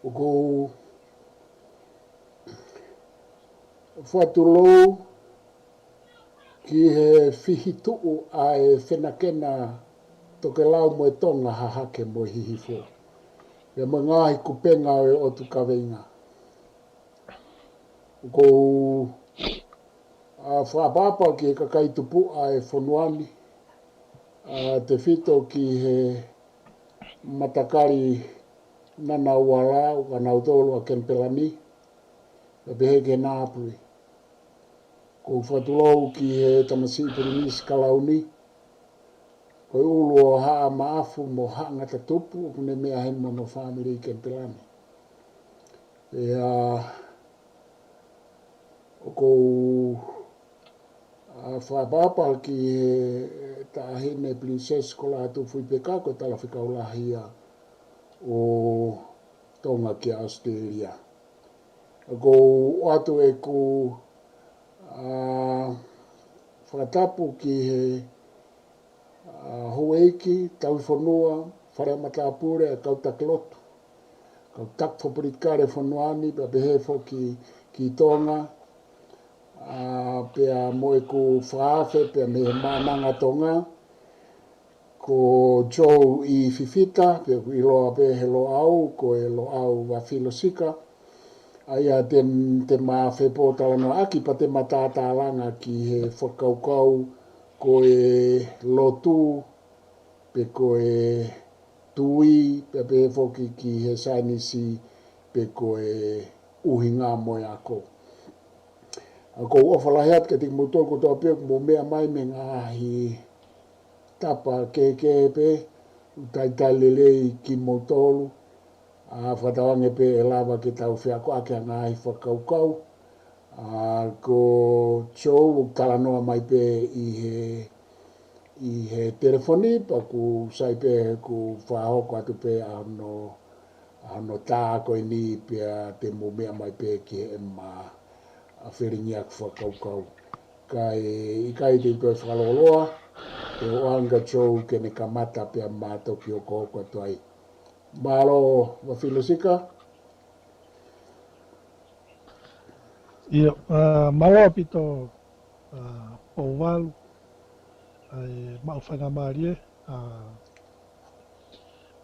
o ko whatulou ki he whihituu a e whenakena toke lau mo e tonga hahake mo hihifo. E mo ngāhi kupenga o e otu kaweinga. Ko a whaapapa ki he kakaitupu a e whonuani. Te whito ki he matakari nana uala o kanau tolu a Kempelani. E behe ke nāpui. Ko whatulou ki he tamasi Purinis Kalauni. Ko ulu o haa maafu mo haa ngata tupu. Kune mea hema mo whamiri Kempelani. Ko whaapapa ki he tahine Princess ko la tu fui peka ko tala whikaulahia o tonga ki Australia. Ko atu e ku whakatapu ki he Hoeiki, Tauwhanua, whare matapure a Kautakilotu. Kau takwhapurikare whanuani, pa behe ki tonga. Pea moe ku whaafe, pea me mananga tonga. Ko Joe I Fifita, pea ku iloa pe he lo au, ko e lo au wa filosika. Aia te mawhe pōtala no aki pa te matātālanga ki he whakaukau ko e lotu, pe ko e tui, pe pe whoki ki he sainisi, pe ko e uhinga moe ako. Ko uawhalaheat ka tik muto ko tō pēk mo mea mai me ngāhi tapa ke pe, utaitai lelei ki motolu, whatawange pe e lava ke tau whiako ake a ngāhi whakaukau. Ko Joe talanoa mai pe I he telefoni, pa ku sai pe ku whahoko atu pe ano tā koe ni pia te mo mea mai pe ki e ma a whiringia ku whakaukau. I kai te koe whakaloloa, te oanga Joe ke ne kamata pia ma toki o kohoko atu ai. Malo wa filosika? Ia, malo pito pouwalu, mau whainga maarie,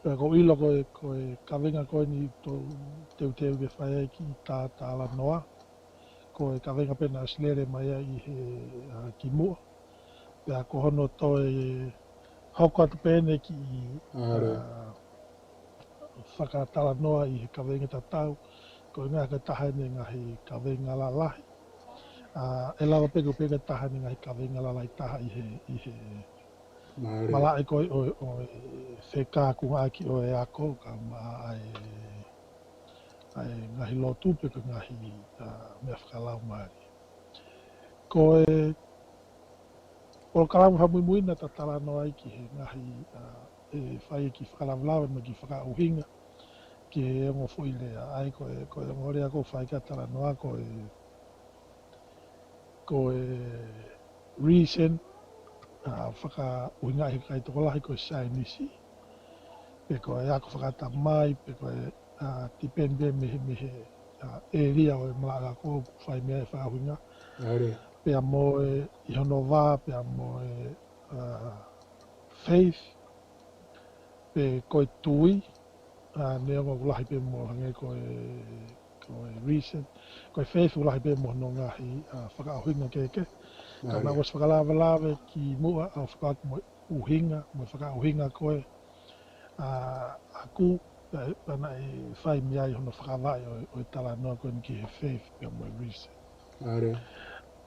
ko ilo koe kawenga koe ni teu ke whaia ki tā la noa, koe kawenga pena aslere mai I he ki mua, pea ko hono toi hoko atu pene ki whakatala noa I he kawenga tatau, ko ngā ka tahane ngahi kawenga lalahi. E lawa peko tahane ngahi kawenga lalahi taha I he malai koe o wheka ku ngā ki o e ako, ka maa ai ngahi lotu peko ngahi mea whakalau maari. Ko o kalamu hamui muina ta tala noa I ki he ngahi e whai ki whakalawlawe ma ki whakauhinga. Ki e ngo fwile ai koe ngore ako whai ka tala noa koe reason whaka uinga he kai tokolahi koe sainisi. Pe koe ako whakata mai, pe koe depende mehe area o e malaka ko whai mea e whakauinga. Pea moe I hono wā, pea moe faith, pe koe tui, nea ngā ulahi pe mo hange koe reason. Koe faith ulahi pe mo no ngahi whakauhinga keke. Ka nā was whakalawalawe ki mua au whakauki mo uhinga, mo whakauhinga koe. Aku, pana e whai mea I hono whakawai o tala noa koe ni ki he faith, pea mo reason.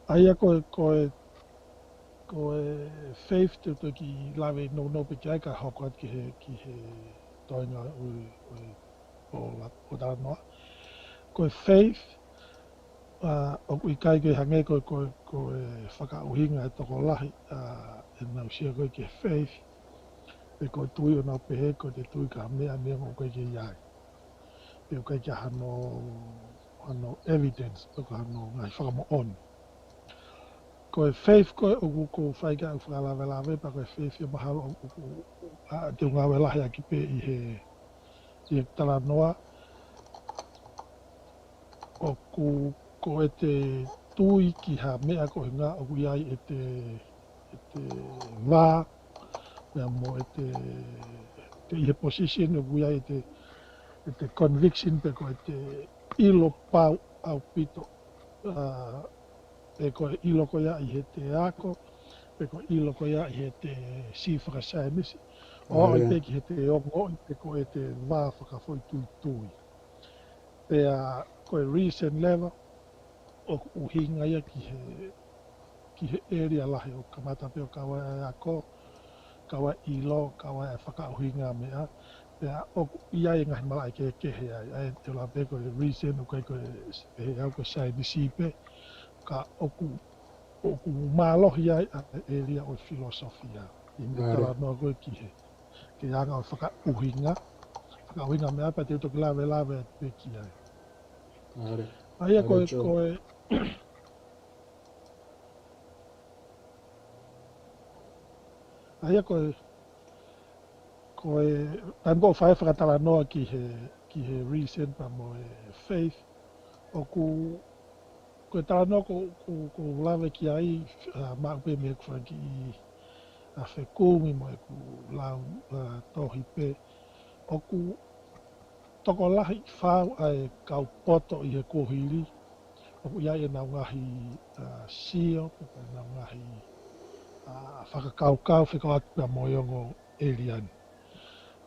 Aia koe faith te to ki lawe no pe ki aika hoko at ki he toinga o tala noa. Koe faith, o kui kai koe hange koe whakauhinga e toko lahi, e nau sia koe ki faith, e koe tui o nau pehe koe te tui ka mea o koe ki iai. E o koe ki hano evidence, o koe hano ngai whakamo on. Koe faith koe o kuko whaika au whakalawelawe, pa koe faith o mahalo te unga welahi aki pe I he tala noa, o ko e te tui ki ha mea ko he ngā o kui ai e te wā, pia mo e te ihe position o kui ai e te conviction pe ko e te ilo pau au pito. E ko e ilo ko ia i he te ako, pe ko ilo ko ia i he te si whakasainisi. O ai pe ki he te ongo i pe ko e te wā whakawhoi tui. Pea ko e recent level, o uhinga ia ki he area lahi o kamata pe o kawa e ako, kawa ilo, kawa e whakauhinga mea. Pea o ia e ngahi mala ke kehe ai te la pe ko e recent o kai ko e au ko sainisi pe, ka oku mālohi ai a area o filosofia. I me tala noa koe ki he. Ke anga o whakauhinga mea pa te utoki lawe pe ki ai. Aia koe aia koe tango whae whakatala noa ki he recent pa mo e faith o koe tala noa ko lawe ki ai maupe me kua ki a whekumi mo e ku lau tohi pe o ku toko lahi whau ai kau poto i he kohiri o ku iai e nau ngahi sio, pe nau ngahi whakakaukau whekau atu pia moiongo Eliani.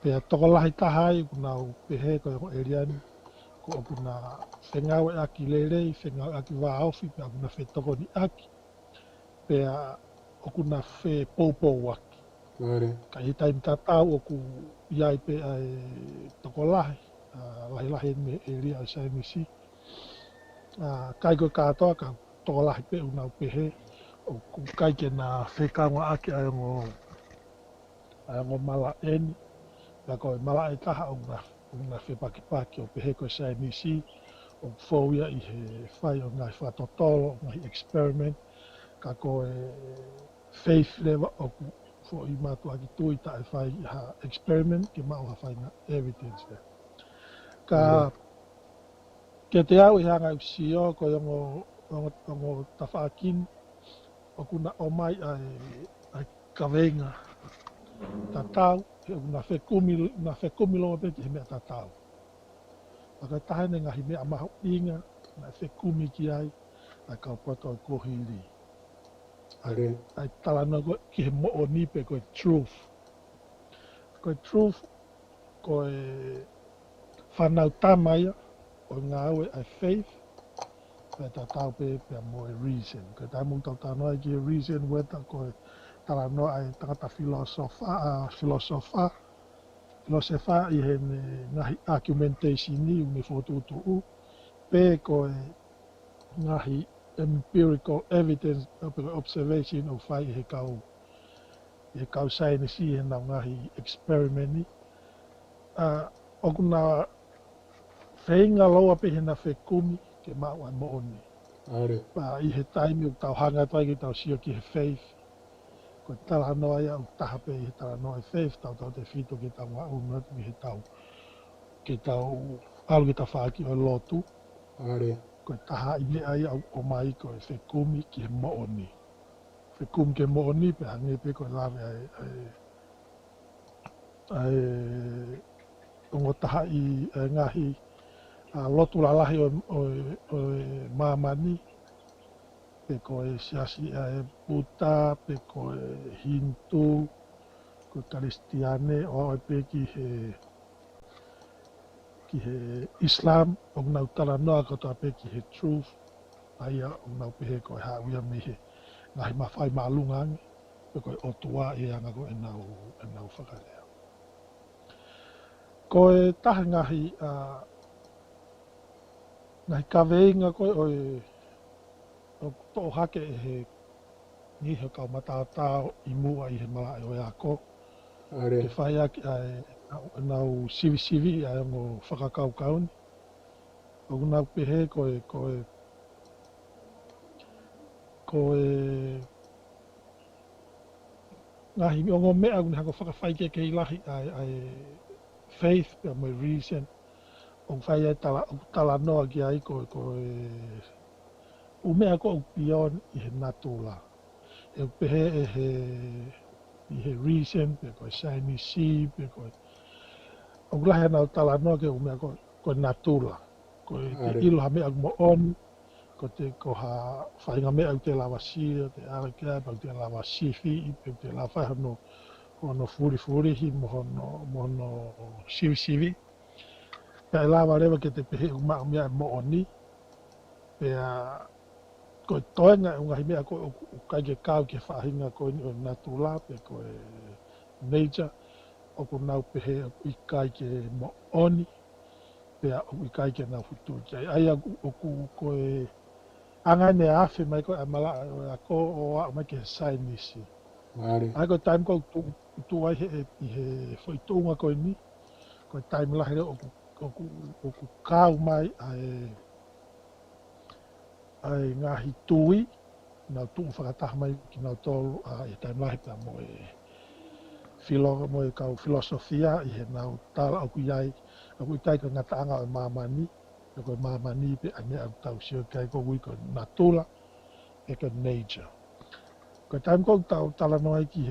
Pea toko lahi tahai ku nau pehe ko o Eliani ko o kuna whengau e aki lerei, whengau e aki wāofi, pea kuna whetoko ni aki, pea o kuna whe poupou aki. Ka i taimi tatau o ku iai pe ai toko lahi, lahi me Elia o Sainisi. Kai koe katoa ka toko lahi pe unau pehe, o ku kai ke nā whekaunga aki ai ngo mala eni, pea koe mala e taha o ngā whepakipaki o pehe koe Sainisi, o whauia i he whai o ngai whatotolo, ngai experiment, ka koe faith level o ku fo i mātua ki tui ta e whai ha experiment, ke mau ha whai na evidence le. Ka ke te au i hanga usio ko ongo tawhaakin o kuna o mai ai kawenga tatau, he una whekumi longa pe ki he mea tatau. Paka tahene ngahi mea maho inga, na whekumi ki ai kau poto i kohiri. Ai talana ko ki he mo'o nipe ko truth. Ko truth ko whanau tamaia o ngā aue ai faith, pe tatau pe mo e reason. Ko tai mung tau tanoa ki e reason weta ko talanoa ai tangata filosofa i he ngahi argumentation ni me fotutu pe ko ngahi empirical evidence observation o whai he kau sainisi he nau ngahi experiment ni. O kuna whainga loa pe he na whekumi ke mau ai mooni. Pa i he taimi o tau hanga toi ki tau sio ki he faith. Ko tala noa ia o taha pe i he tala noa i faith tau te whito ki tau ngā ungat mi he tau alu ki tau whaaki o lotu. Ko taha i mea ia o mai ko e whekumi ki he mooni. Whekumi ke mooni pe hangi pe ko lawe ai ongo taha i ngahi lotu la lahi o mamani pe ko e siasi e Buddha, pe ko e Hindu, ko Kristiane o pe ki he Islam o nau tala noa ko ta pe ki he truth ai o nau pe he ko ha uia me he ngahi mawhai maalungangi pe ko e otua i anga ko e nau whakalea. Ko e taha ngahi kaweinga koe o tō hake e he ni he kau matātao i mua i he mala e o e ako. Ke whai aki nau sivi ai o whakakaukauni. O nau pehe koe ngahi ongo mea kuni hako whakawhai ke i lahi ai faith pia mo reason o whai e tala noa ki ai ko o mea ko o pion I he natula. E pehe I he reason, pe ko shiny sea, pe ko o lahe na o tala noa ke o mea ko natula. Ko te ilo ha mea mo on, ko ha whainga mea te lawa sia, te arakea, pa te lawa sifi, pe te lawa whai hono furi hi mo no sivi. Pea lawa rewa ke te pehe uma mea mo oni, pea ko toenga unga hi mea ko kai ke kau ke whahinga ko ni o natula, pe ko nature, o ko nau pehe I kai ke mo oni, pea o I kai ke nau futu. Ai o ko anga ne afe mai ko amala ko o a mai ke sai nisi. Ai ko time ko tu ai he foi tunga ko ni ko time la o kau mai ai ngahi tui na tu whakataha mai ki nau tolu e time la pa mo kau filosofia I he nau tala o kuiai o kuitai ko ngata anga o mamani ko mamani pe ane au tau sio kai ko ui ko natula e ko nature. Ko time ko tau tala noai ki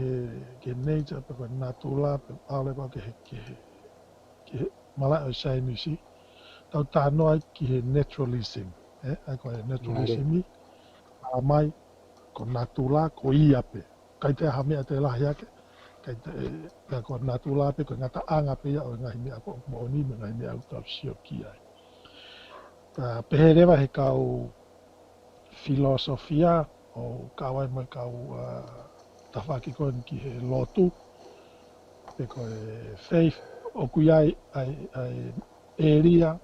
he nature pe ko natula pe ale ko ke mala o sai nisi tau ta noai ki he naturalism ai ko naturalism ni mai ko natula ko ia pe kai te ha mea te lahi ake kai te ko natula pe ko ngata anga pe ia o ngai mea ko mo ni me ngai mea tau sio ki ai. Pehe rewa he kau filosofia o kawai mai kau tawhaki koen ki he lotu pe ko faith o kuiai ai area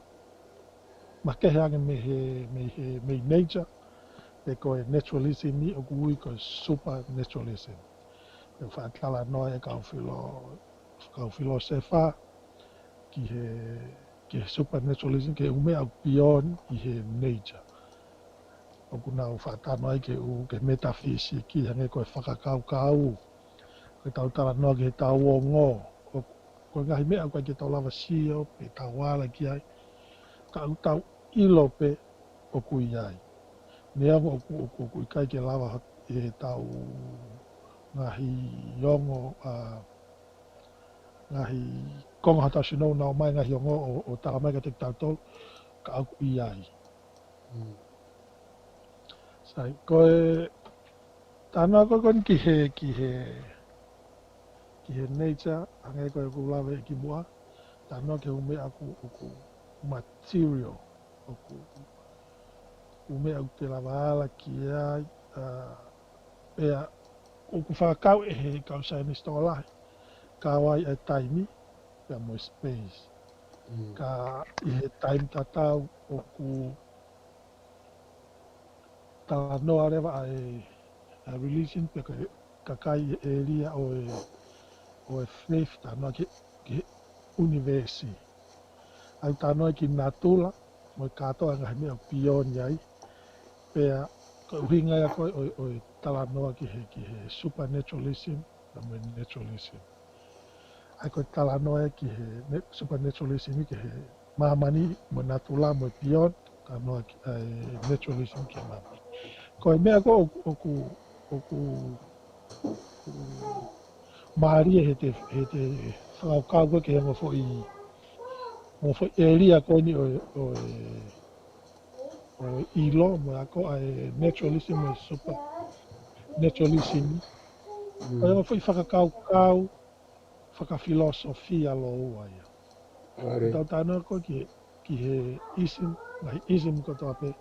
ma kehe ange me nature pe ko naturalism ni o kui ko supernaturalism pe whaatala noa e kau filosofa ki he supernaturalism ke umea beyond I he nature. O kuna o whaatano ai ke metafisiki hange koe whakakau ke tau tala noa ke tau o ngō ko ngahi mea koe ke tau lava sio pe tau wala ki ai ka tau ilo pe o kui ai nea o kui kai ke lava e tau ngahi yongo ngahi konga hata sinou nao mai ngahi yongo o tala mai ka te tau tolu ka au kui ai. Sai koe tana ko kon ki he nature angai koe ku lawe ki mua tana ke ume aku material ume aku te lawa ala ki ai pea o ku whakau he kau saini stola ka wai e taimi pea mo space ka I he time tatau o ku tala noa rewa a religion pe ka kai area o faith tanoa ke universi. Au tanoa ki natula mo katoa ngahi mea pion iai pea ko uhinga ia koe o tala noa ki he supernaturalism na mo naturalism. Ai koe tala noa ki he supernaturalism ki he mamani mo natula mo pion tanoa ki naturalism ki mamani. Ko mea ko o ku maria he te whakau koe ke mo foi elia ko ni o ilo mo ako ai naturalism o super naturalism. Ko mo foi whakakau whakafilosofia lo ua ia. Tau tana ko ki he ism ko toape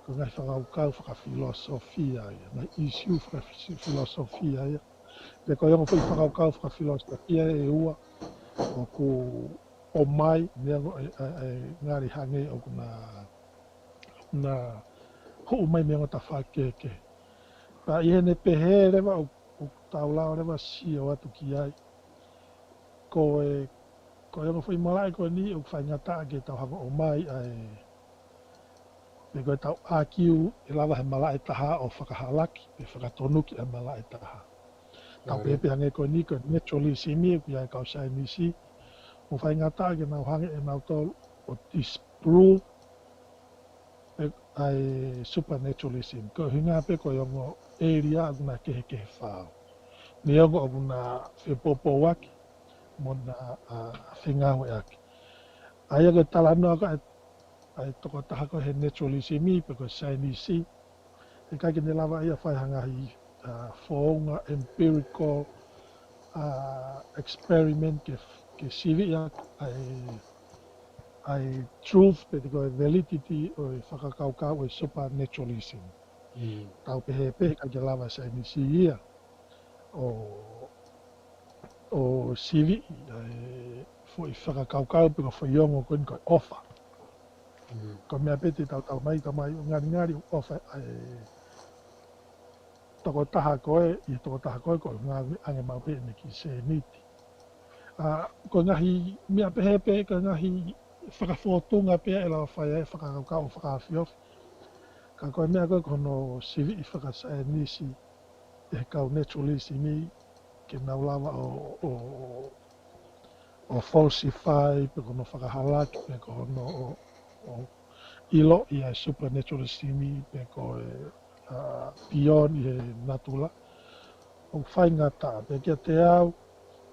ko ngai whakakau whakafilosofia ia. Ngai issue whakafilosofia ia. Te ko mo foi whakakau whakafilosofia e ua o mai nea ngari hange o kuna ho mai me ngata whakeke. Pa I hene pehe rewa o taulao rewa si o atu ki ai. Ko mo foi malai ko ni o whaingata ke tau hanga o mai me koe tau akiu e lawa he malai taha o whakahalaki pe whakatonuki e malai taha. Tau pepe hange ko ni ko naturalism e kui ai kau sai nisi. Mo whaingata ke nau hange e nau tolu o disprove ai supernaturalism. Ko hinga pe ko yongo area na ke whao. Ni ongo o na whepopo waki mo na whingawe aki. Aia ke talanoa ka ai toko taha ko he naturalism I pe ko Chinese e kai ke ne lava ia whai hangahi whaonga empirical experiment ke sivi ia ai truth pe te koe validity o e whakakaukau e supernaturalism. Tau pehe kai ke lava Chinese ia o sivi fo I whakakaukau pe ko whaiongo koe koe ofa. Ko mea pete tau mai o ngari ofa toko taha koe ko ngāwi ange mau pe ne ki se niti. Ko ngahi mea pehe ko ngahi whakawhotunga pea e lawa whai whakakaukau whakawhiofi. Ka koe mea koe kono sivi I whakasai nisi e kau naturalism I ke nau lava o falsify pe kono whakahalaki pe kono ilo I ai supernaturalism I pe koe pion I he natula. O whai ngata pe kia te au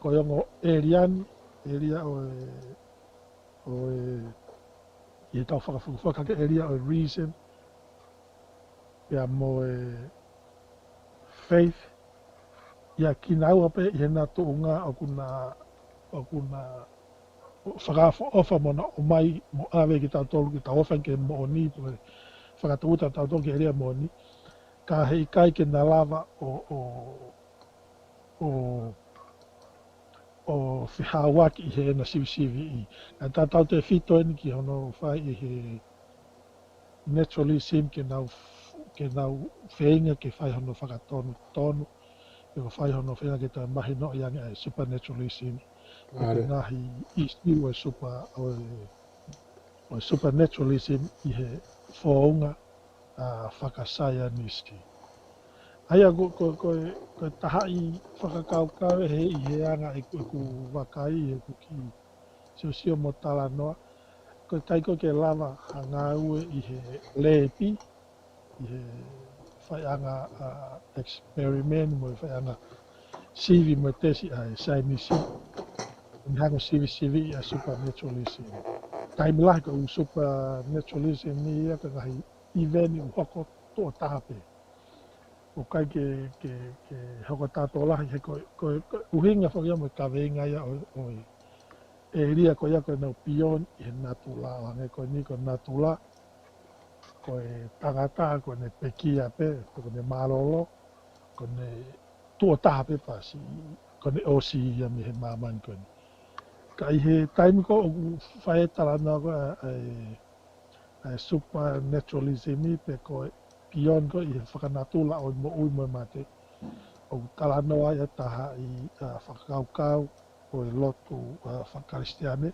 ko yongo area I tau whakawhuka ke area o reason pia mo faith ia kinau ape I he natu unga o kuna whakawha ofa mo na o mai mo awe ki tau tolu ki tau ofa ke mo o ni whakatuuta tau tolu ki area mo ni ka hei kai ke na lava o whihawaki I he na sivi I. Nā tātau te whito ni ki hono whai I he naturalism ke nau whenga ke whai hono whakatonu tonu. Ke whai hono whenga ke tā mahi no I ange ai supernaturalism. Ko te ngahi isi o supernaturalism I he whaonga whakasaya nisi. Aia ko tahai whakakaukau he I he anga e ku wakai e ku ki sio mo tala noa. Ko taiko ke lava hangaue I he lepi, I he whai anga experiment mo I whai anga sivi mo tesi ai sainisi. Ni hanga sivi I a supernaturalism. Taimi lahi ko supernaturalism ni ia ka ngahi event I hoko tō tahape. O kai ke hoko tātou lahi he ko uhinga whakia mo ka venga ia o e ria ko ia koe nau pion I he natula o hange koe ni ko natula ko e tangata ko ne pekia pe ko ne malolo ko ne tuotaha pe pasi ko ne osi ia me he mamani ko ni. Ka I he taimi ko o whae tarana ko ai supernaturalism pe ko pion ko I he whakanatula o mo ui mo mate. O talanoa ia taha I whakakaukau o e lotu whakaristiane.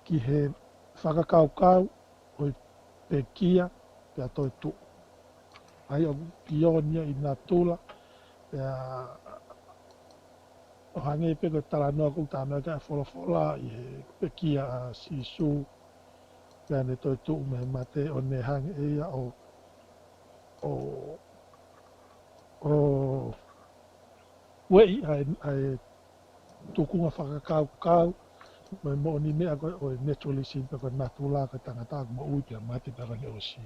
Ki he whakakaukau o e pekia pia toi tu. Ai o pion ia I natula pia o hange pe ko talanoa ko tānoa ka wholofola I he pekia sisu pia ne toi tu me mate o ne hange ia o wei ai tukunga whakakaukau mo ni mea koe o naturalism pe ko natula ka tangata mo ui pia mate pera ne osi.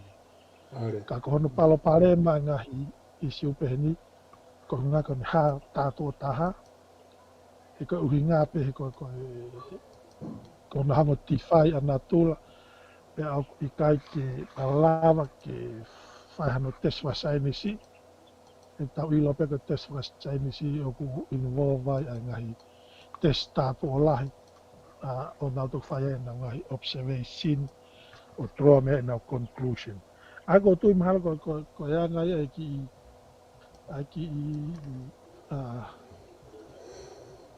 Ka ko hono palo pare ma ngahi I siu peheni ko ngā ko ni hā tātua taha he ko uhi ngā pe he ko na hango tifai a natula pe au I kai ke alawa ke whaihano teswa sainisi e tau ilo pe ko teswa sainisi o ku involve ai ngahi test tātua o lahi o nau tuk whaia e na ngahi observation o draw me e nau conclusion. Ako tui mahalo ko ea ngai e ki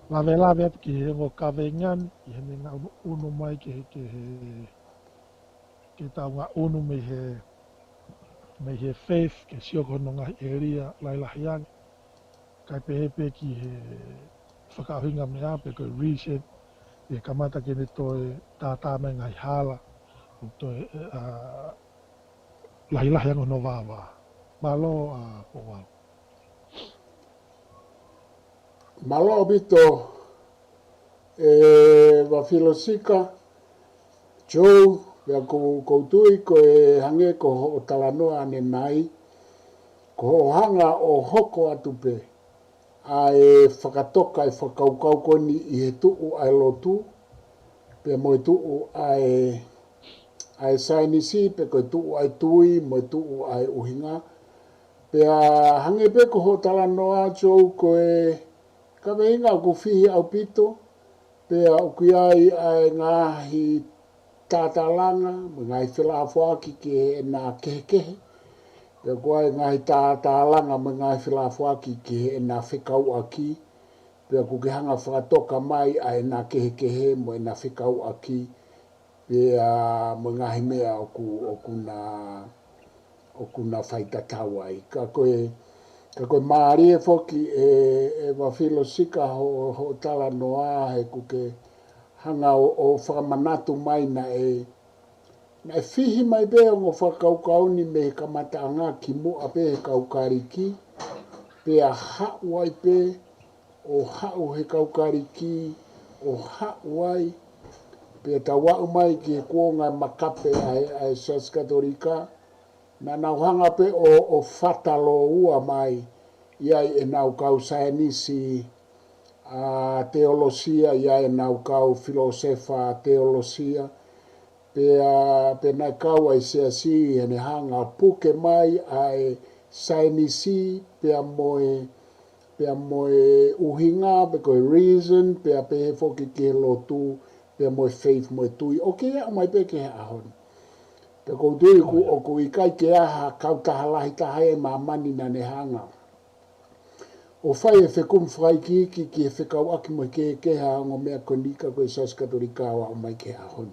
lawe atu ki he ngo kawengan I he ngā unu mai ke tau ngā unu me he faith ke sio kono ngahi area lailahi ange. Kai pehepe ki he whakahinga mea pe ko reason e kamata kene toi tātā me ngai hala, o toi lahi lahi ango no wawa. Malo po wau. Malo bito wa filosika Joe ya ko tui ko e hange ko o talanoa ane nai ko o hanga o hoko atu pe a e whakatoka e whakaukau koni i he tuu ai lotu pe mo e tuu ai sainisi pe ko tuu ai tui mo tuu ai uhinga pe a hange pe ko ho talanoa Joe ko e ka veinga ko fihi au pito pe a ukiai ai ngahi tātalanga, ngai whilafuaki ke nā kehekehe. Pe koe ngai tātalanga me ngai whilafuaki ke nā whikau aki. Pe ku ke hanga whakatoka mai ai nā kehekehe mo nā whikau aki. Pe mo ngai mea oku nā whaitatau ai. Ka koe maari e whoki e wawhilo sika ho tala noa he ku ke hanga o whakamanatu mai na e whihi mai bea ngō whakaukauni me he kamataanga ki mua pe he kaukariki, pe a hau ai pe, o hau he kaukariki, o hau ai, pe ta wau mai ki he kuonga makape ai Saskatorika, na nauhanga pe o whatalo ua mai, iai e nau kau sainisi, teolosia ia e nau kau filosefa teolosia pe nai kau ai si ene hanga puke mai ai sainisi pe moe uhinga pe koe reason pe he foki ke lotu pe moe faith moe tui o ke ia mai pe ke ahon pe ko tui ku o ku ikai ke aha kau tahalahi tahai e mamani na ne hanga o whai e whekum whai ki e whekau aki mo ke ha ngo mea konika koe Saskatorika wa o mai ke ahon.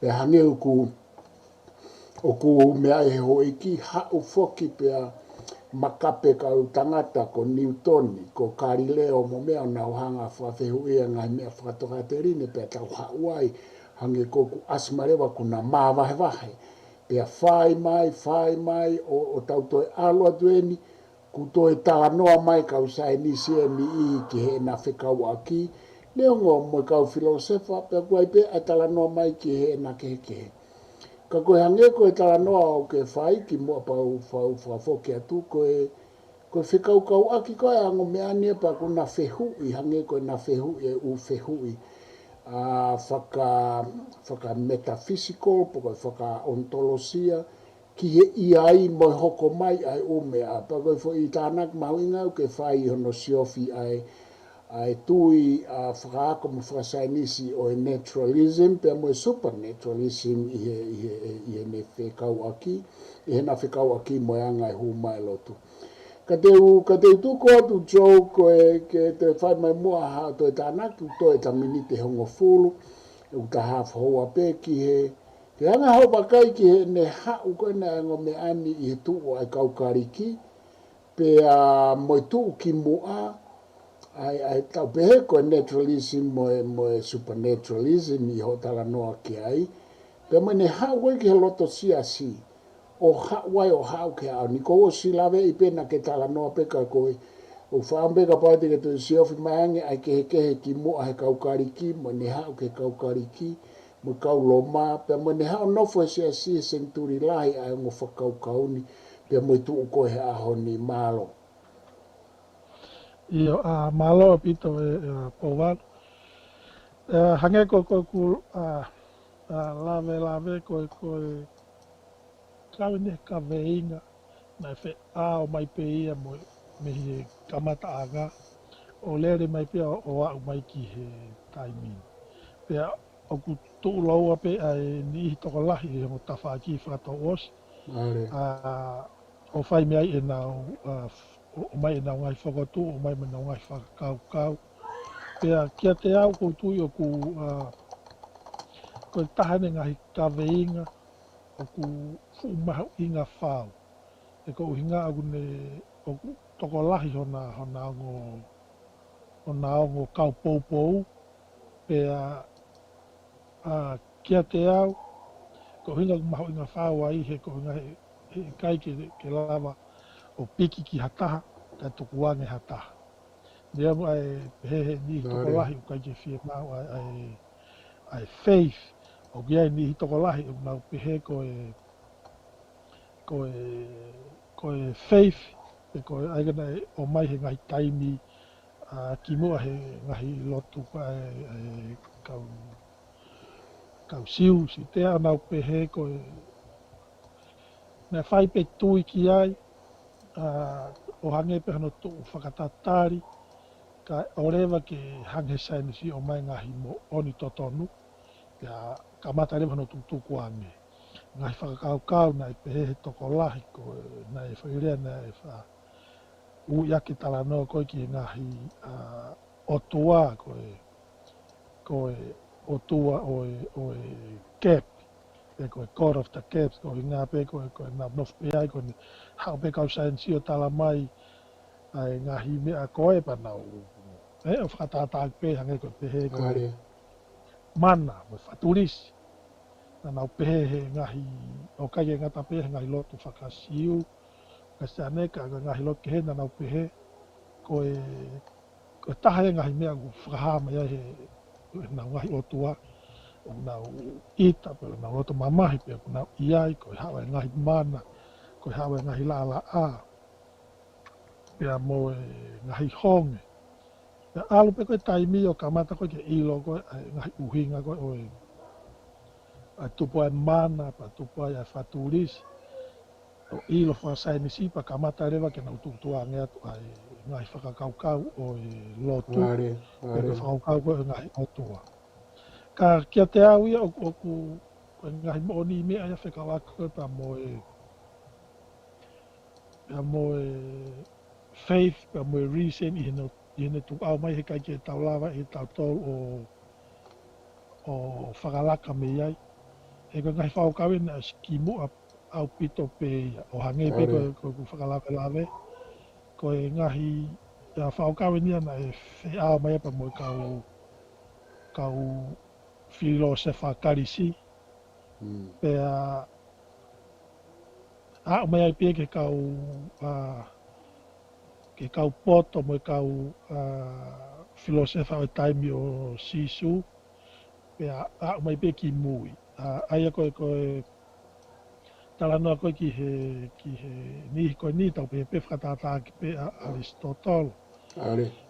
Pe hange oku mea e ho iki hau foki pe a makape ka tangata ko Newtoni ko Galileo mo mea na hanga whawhehu ia ngai mea whakatoka terine pe tau hauai hange koku asmarewa kuna maa wahe pe a whai mai o tau toi alua tueni ku toi tānoa mai kau sainisi e ni i ki he na whekau aki, leo ngō mo kau filosefa, pe koe pe a talanoa mai ki he na kehe. Ka koe hange koe talanoa o ke whai ki mua pau whafoke atu, koe whekau kau aki koe ango mea nia pa ko na whehui, hange koe na whehui e u whehui. Whaka metaphysical, po koe whaka ontolosia, ki he iai mo hoko mai ai umea. Pa koe fo i tānak mauinga ke whai hono siofi ai tui whakaako mo whakasainisi o e naturalism, pe mo e supernaturalism i he ne whekau aki, i he na whekau aki mo e anga e hu mai lotu. Ka te tuko atu Joe koe ke te whai mai mua ha to e tānak, to e tamini te hongo fulu, u ta haf hoa pe ki he Te hanga hau pakai ki he ne hau koe na ngo me ani i he tuu ai kaukariki, pe moe tuu ki mua, ai tau pehe koe naturalism moe supernaturalism i ho tala noa ki ai, pe moe ne hau koe ki he loto si, o hau ai o hau ke au, ni kou o si lawe i pena ke tala noa peka koe, o whaambeka paute ke tu si ofi maange ai ke he ki mua he kaukariki, moe ne hau ke kaukariki, mo kau loma pe mo ne ha no fo se senturi lai ai mo fa kau ni pe mo tu ko he aho ni malo io malo pito po va hange ko ku lave ko kawne ka veinga na fe o mai pe ia mo me kamata aga o lere mai pe o mai ki he timing pe o ku tu lau ape ai ni toko lahi e mo tawha ki whakato os. O whai mea e nau, o mai e nau ngai whakatu, o mai me nau ngai whakakau. Pea kia te au ko tui o ko tahane ngahi kaweinga, o ku fumahu inga whau. E ko uhinga agu ne, o toko lahi hona ngo o nā ongo kau poupou, pea kia te au, ko hinga maho inga whāua i he ko hinga he kai ke lava o piki ki hataha, kai tuku wange hataha. Nia mo ai pehe ni toko lahi o kai ke whia mau ai faith, o kia ni toko lahi o nau pehe ko e faith, e ko e aigana o mai he ngai taimi, ki mua he ngahi lotu pa kau siu si te anau pehe ko me whai pe tui ki ai o hange pe hano tu whakatatari ka orewa ke hange saini si o mai ngahi mo oni totonu ya ka mata rewa hano tuku ange ngahi whakakau na i pehe he toko lahi ko na e whairea na e wha ui ake tala noa koe ki ngahi o tua ko e o tua o e cap, e ko e Court of the Caps, ko i ngā pe ko e ngā nof pe ai, ko ni hao pe kau sainsi o tala mai ai ngahi mea koe pa nau. O whakatātāk pe hange ko pehe ko e mana, mo whaturisi. Na nau pehe he ngahi, o kai e ngata pehe ngahi lotu whakasiu, ka se aneka, ka ngahi lotu he na nau pehe, ko e taha e ngahi mea ku whakahama ia he nau ngahi o tua, o nau ita, pero nau roto mamahi, pero nau iai, ko hawa e ngahi mana, ko hawa e ngahi la a, pia mo e ngahi honge. Pia alu pe koe taimi o kamata koe ke ilo koe, ngahi uhinga koe o e tupo e mana, pa tupo e whaturisi, o ilo whasaini si, pa kamata rewa ke nau tukutua ngea tu ai ngahi whakakaukau o e lotu, pero whakaukau koe ngahi o tua. Ka kia te au ia o ngahi mo ni mea ia whekawaka koe pa mo faith, pa mo reason i hene tu au mai he kai ke tau lava e tau tolu o whakalaka me iai. E ko ngahi whakakau e na skimu au pito pe ia, o hange pe ko whakalaka lawe, ko e ngahi whakakau e nia na e whi au mai pa mo kau filosofa karisi, pea o mai ai pia ke kau poto mo kau filosofa o taimi o sisu, pea o mai pia ki mui. Aia koe talanoa koe ki he nihi koe ni tau pe whakatātā ki pe Aristotolo.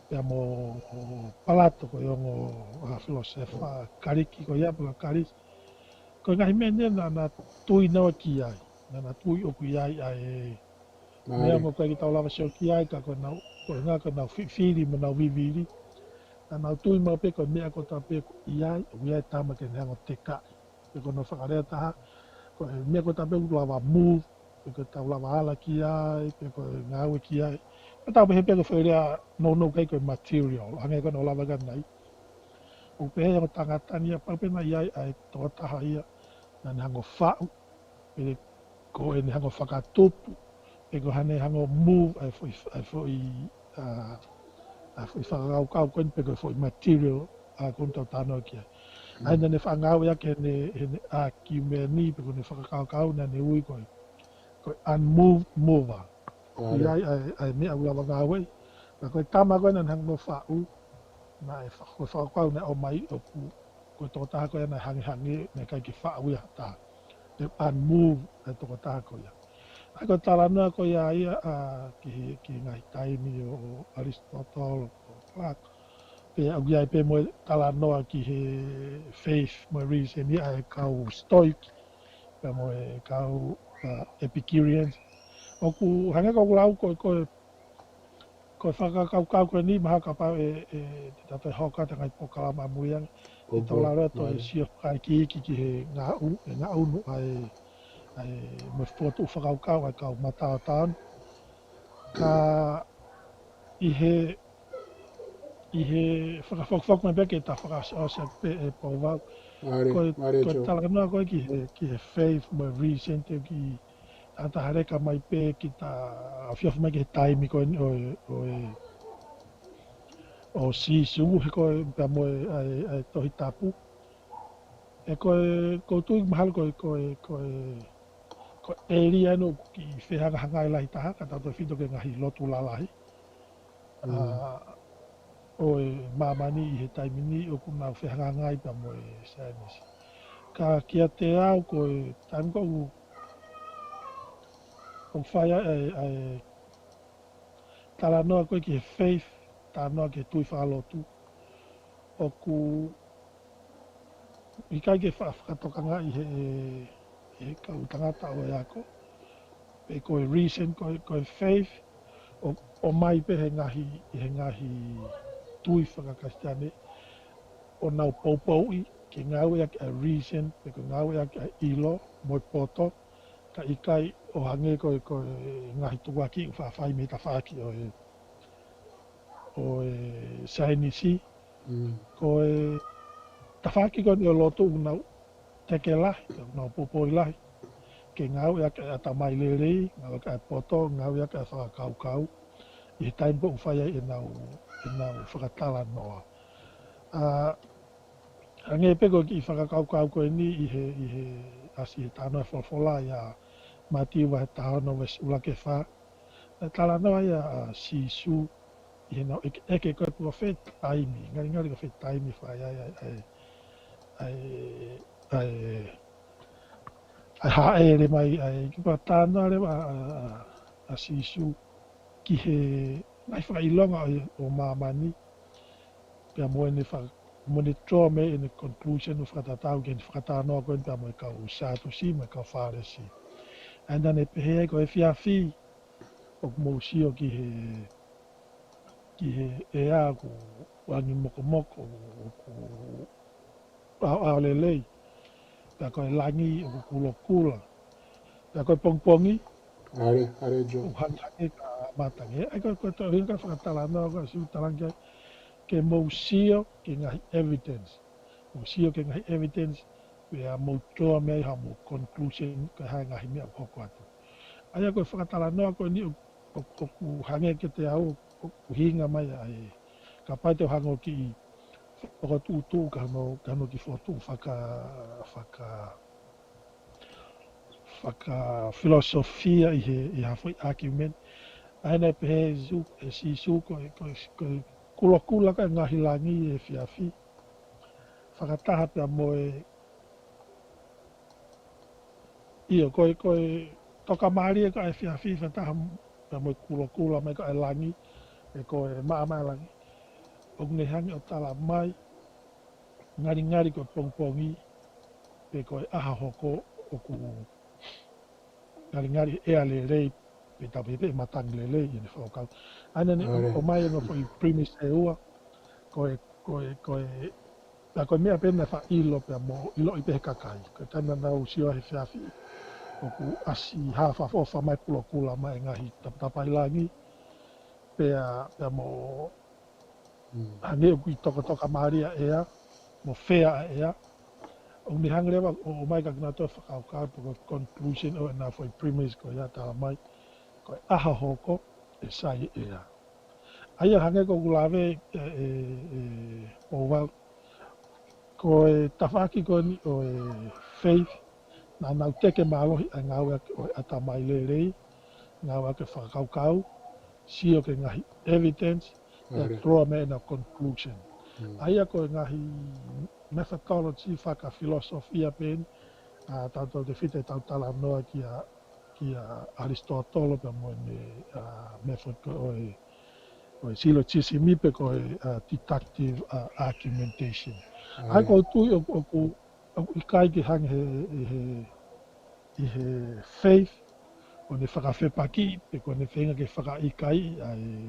Pea mo Palato ko ongo filosofa kariki ko ia pula kariki. Ko ngahi mea nia na tui nawa ki ai, na tui o ki ai mea mo koe ki tau lava seo ki ai ka ko ngā ko nau whiwhiri mo nau viviri. Na nau tui mau pe ko mea ko tau pe i ai, o ki ai tama ke neango te kai. Pe ko no whakarea taha, ko mea ko tau pe lava move, pe ko tau lava ala ki ai, pe ko ngāwe ki ai. Pe tau pehe pe ko whairea no kai ko material, hange ko no lava ganai. O pehe o tangatani a paupena i ai ai toa taha ia, na ne hango whau, pe ko e ne hango whakatupu, pe ko hane hango move ai fwoi whakakau koen, pe ko fwoi material a kontau tānoa ki ai. Aina ne whangau ia ke ne a ki mea ni, pe ko ne whakakau na ne ui koe unmoved mover. I ai mea ulawa ngāwei, na koe tama koe na hango whau, na e whakakau na o mai o koe toko taha koe na hangi na kai ki whau ia taha. Te unmoved na toko taha koe ia. Ai koe talanoa koe ia ki ngai taimi o Aristotle o Plato. Pe au ia pe mo talanoa ki he faith mo reason ia e kau stoic, pe mo e kau Epicureans. Oku hange ko lau koe whakakau koe ni maha ka pau te tatai hoka te ngai pokalama muiang. E tau lau reo to e sio kai ki iki ki he ngā unu ai me whotu whakaukau ai kau matao taon. Ka i he whakawhakawhak mai beke ta whakaosa pe e pōwau. Koe talanoa koe ki he faith mo reason te ki ata hareka mai pe ki ta awhiawhi mai ki he taimi koe o si sungu he koe pia moe ai tohi tapu. E koe koutu mahal koe area no ki whehanga hanga i lahi taha, ka tato whito ke ngahi lotu la lahi. O e mamani i he taimini o kuna whehanga ngai pia moe sainisi. Ka kia te au koe taim kou o whaia e tala noa koe ki he faith, tā noa ke tui whalotu. O ku i kai ke whakatokanga i he kau tangata o e ako. Pe koe reason, koe faith, o mai pe he ngahi tui whakakastiane. O nau poupou i, ke ngau ea a reason, pe koe ngau ea a ilo, moi poto. Ka i kai o hange koe ngahi tuwaki u whawhai me ta whaki o e sainisi. Koe ta whaki koe ni o loto unau teke lahi, unau popoi lahi. Ke ngau ea ka ata mai lerei, ngau ea ka poto, ngau ea ka whakakau. I he taimpo u whaiai e nau whakatala noa. Hange pe koe ki i whakakau koe ni i he asi he tānoa wholwhola ia Matiu he tahano wes ulake wha. Tala noa ia sisu i he nau eke koe pua whē taimi, ngari ko whē taimi whai ai haere mai ai ki pa tānoa rewa a sisu ki he nai whakailonga o mamani pia moe ne Mone troa me in the conclusion of whakatatau ke whakatanoa koe pia moe kau sātu si, moe kau whare si. And then e pehea ko e whiawhi o mōsio ki he ea ku wangi moko o ku ao lelei. Pia koe langi o ku kula. Pia koe pongpongi. Are jo. O hangi ka matangi. Ai koe to ringa whakatala noa koe siu talangia. Ke mōsio ke ngahi evidence. Mōsio ke ngahi evidence pia mōtoa mea ha mō conclusion ke hai ngahi mea hoko atu. Aia koe whakatala noa koe ni o ku hange ke te au o ku hinga mai ai. Ka pai te hango ki whakatūtū ka hano ki whotu whaka filosofia i hawhai argument. Aina pehe e sisu koe kula ka ngahi langi e whiawhi. Whakataha pia moe ia koe toka maari e ka e whiawhi whataha pia moe kula mai ka e langi e koe maa langi. O ne hangi o tala mai ngari koe pongpongi pe koe aha hoko o ku ngari ea le rei pe tapepe matangi le rei i ne whakau. Aina ne o mai e no i primis e ua koe mea pena wha ilo pia mo ilo i pehe kakai. Koe taina nau sio he whiawhi o ku asi hawha fofa mai kula mai ngahi tapai langi pia mo hange o kui toka maaria ea mo whea ea. O ni hangi rewa o mai ka kina toa whakau po conclusion o na foi primis ko ia tala mai koe aha hoko e sai ea. Aia hange ko kulawe o wau koe tawhaki koe ni o faith na nau teke mālohi a ngau o ata mai lerei, ngau ke whakaukau, sio ke ngahi evidence, e troa me na conclusion. Aia koe ngahi methodology, whaka filosofia pen, tātou te white tautala noa ki a Aristotelo pe mo ne method ko o syllogism pe ko deductive argumentation. Ai ko tui o i kai ki hange i he faith o ne whakawhepaki pe ko ne whenga ke whaka i kai ai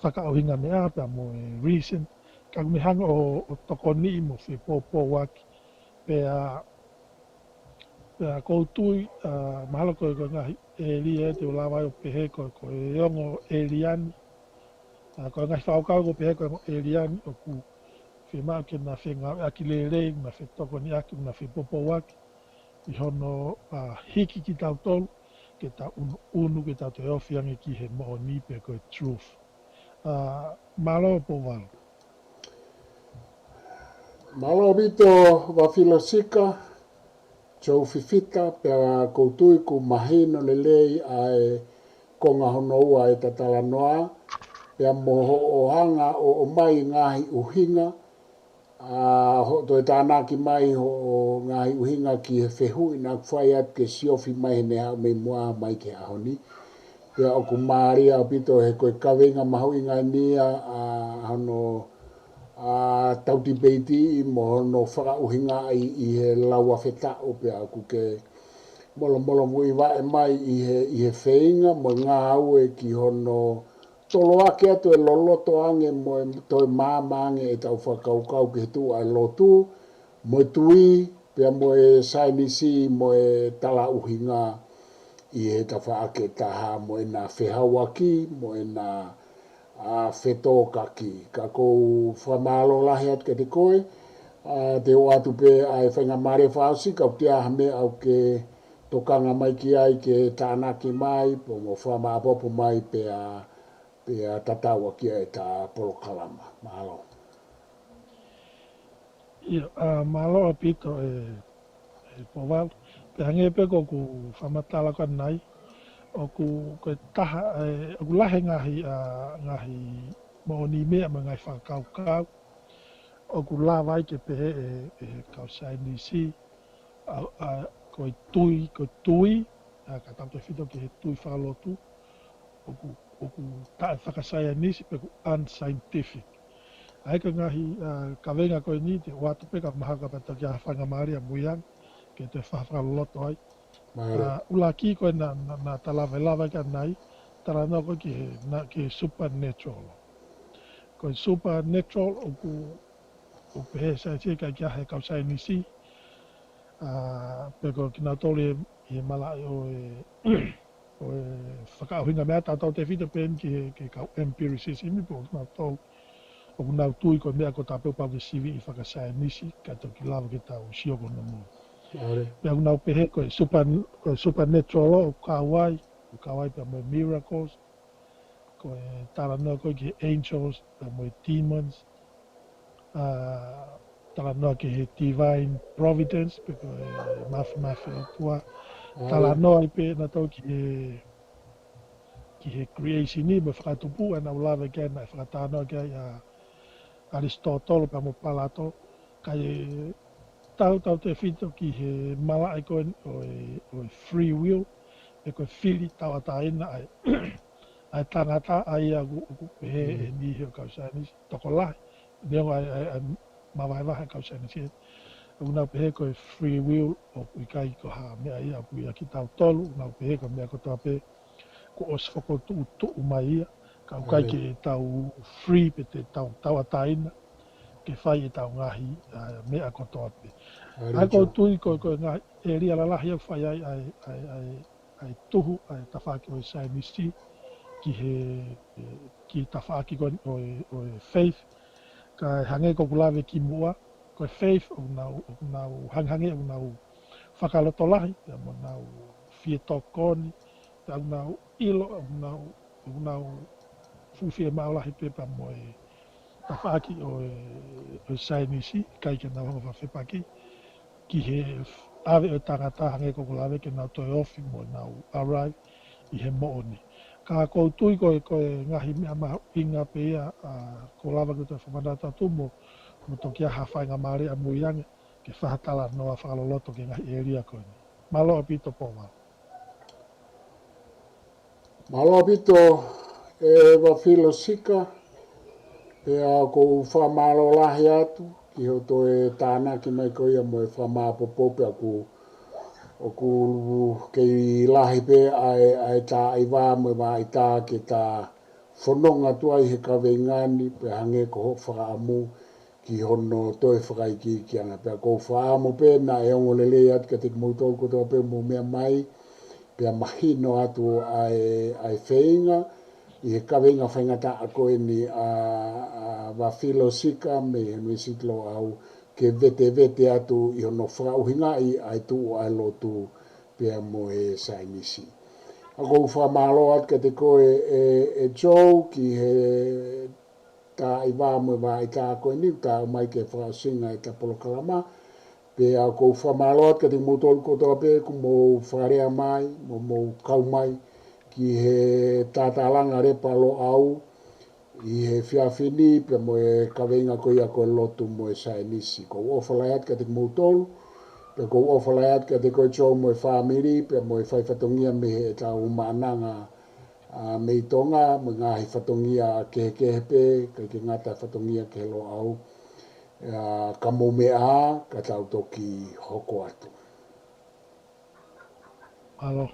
whakaohinga mea pe mo reason. Ka me hanga o toko ni mo whi pōpō waki pe koutui mahalo koe ngahi e te ulawai o pehe koe ongo eliani. Koe ngahi whaokau ko pehe koe eliani o ku whi ke na whenga aki lerei, na whi toko ni aki, na whi popo waki. I hono hiki ki tau tolu, ke tau unu ke tau te ofiangi ki he moho ni pe koe truth. Malo po wal. Malo bito wa filosika, chou fifita pea koutui ku mahino lelei ai konga hono ua e tatala noa, pea moho o hanga o mai ngahi uhinga, ho to e tānaki mai ho ngahi uhinga ki he whehu ina kwhai at ke siofi mai ne hao me mua mai ke ahoni. Pea o ku maaria o pito he koe kawenga mahu inga nia hano tauti beiti mo no whaka uhinga i he laua wheta o pea ku ke molo molo mui wa e mai i he wheinga mo ngā au e ki hono tolo ake atu e loloto ange mo toi māmange e tau whakaukau ki he tu ai lotu mo tui pea mo e sainisi mo e tala uhinga i he tawha ake taha mo e nā whehawaki mo e nā wheto kaki. Ka kou whamalo lahi at ke te koe, te o atu pe ai whainga mare whaosi, ka utia hame au ke tokanga mai ki ai ke tānaki mai, po mo whamapopo mai pe a tataua ki ai tā polo kalama. Mahalo. Malo pito po wal. Pe hange pe ko ku whamatala ka nai. O ku taha, o ku lahe ngahi mo ni mea ma ngai whakaukau. O ku la vai ke pehe e kau sainisi. Ko tui, ka tau te whito ke he tui whakalotu. O ku tae whakasaya nisi pe ku unscientific. Ai ka ngahi kawenga koe ni te watu pe ka mahaka pata kia whanga maria muiang ke te whakaloloto ai. Ula ki koe na talawe ka nai, tara no koe ki supernatural. Koe supernatural o pehe sa tia ka kia he kausai nisi. Pe koe kina tole i mala o whakauhinga mea tātou te whita pen ki kau empiricism i po kina tau o kunau tui koe mea ko tāpeu pau ke sivi i whakasai nisi ka tau ki lawa ki tau sioko na mua. Pea unau pehe koe supernatural o kawai pea moe miracles, koe tara noa koe ki angels, pea moe demons, tara noa ki he divine providence, pe koe mafi o tua, tara noa i pe na tau ki he creation ni, me whakatupu, e na ulawe kia na whakatanoa kia i Aristotle, pea mo Plato, kai tau te whito ki he mala ai koe o free will, e koe whili tau ataina ai tangata ai agu pehe e ni heo kausainisi, toko lahi, neonga ai mawaiwaha kausainisi, unau pehe koe free will o ikai ko ha mea ia pui aki tau tolu, unau pehe ko mea ko toa pe ko os whako tu mai ia, ka ukai ke tau free pe te tau ataina, ke whai e tau ngahi mea ko toa pe. Ai ko tui ko ngahi e ria lalahi au whai ai tuhu ai tawhaki o sai nisi ki tawhaki ko o faith ka hange ko kulawe ki mua ko faith o nau hanghange o nau whakaloto lahi mo nau fieto koni o nau ilo o nau fuwhia maolahi pepa mo tawhaki o sai nisi kai ke nau hanga whawhepaki ki he awe o tangata hange ko kulawe ke nau toi ofi mo nau arrive i he mooni. Ka koutui koe ngahi mea maha inga pe ia ko lawa ki te whamanata tumo mo toki a hawhainga maare a muiange ke whahatala noa whakaloloto ke ngahi eria koe ni. Malo a pito po wau. Malo a pito e wawhilo sika e a ko whamalo lahi atu ki ho to e tāna ki mai koe ia mo e whamapopope a o ku kei lahi pe ai tā ai wā mo wā i tā ke tā whanonga tua i he kawe ngani pe hange ko ho whakaamu ki hono toi whakaiki ki anga pe ko whaamu pe na e ongo lele at ka te kmoutou ko toa pe mo mea mai pe a mahino atu ai whainga i he kawe inga whaingata a koe ni a wawhilo sika me he nui sitlo au ke vete atu i hono whakauhinga i ai tu o ai lotu pea mo e sainisi. a kou whamalo at ka te koe e Joe ki he ta i wā mo wā i tā koe ni, tā mai ke whaasinga i ta polokalama, pe a kou whamalo at ka te motol kotoa pe, ku mo wharea mai, mo kau mai, ki he tātālanga repa lo au, i he whiawhini, pe mo e kawenga koe a koe lotu mo e sae nisi. Kou ofalai at ka te motol, pe kou ofalai at ka te koe Joe mo e whamiri, pe mo e whaifatongia me he tā umananga, me i tonga, mo ngā hi whatongia kehe pe, ke ngata whatongia ke lo au, ka mo me a, ka tau toki hoko atu. Alo.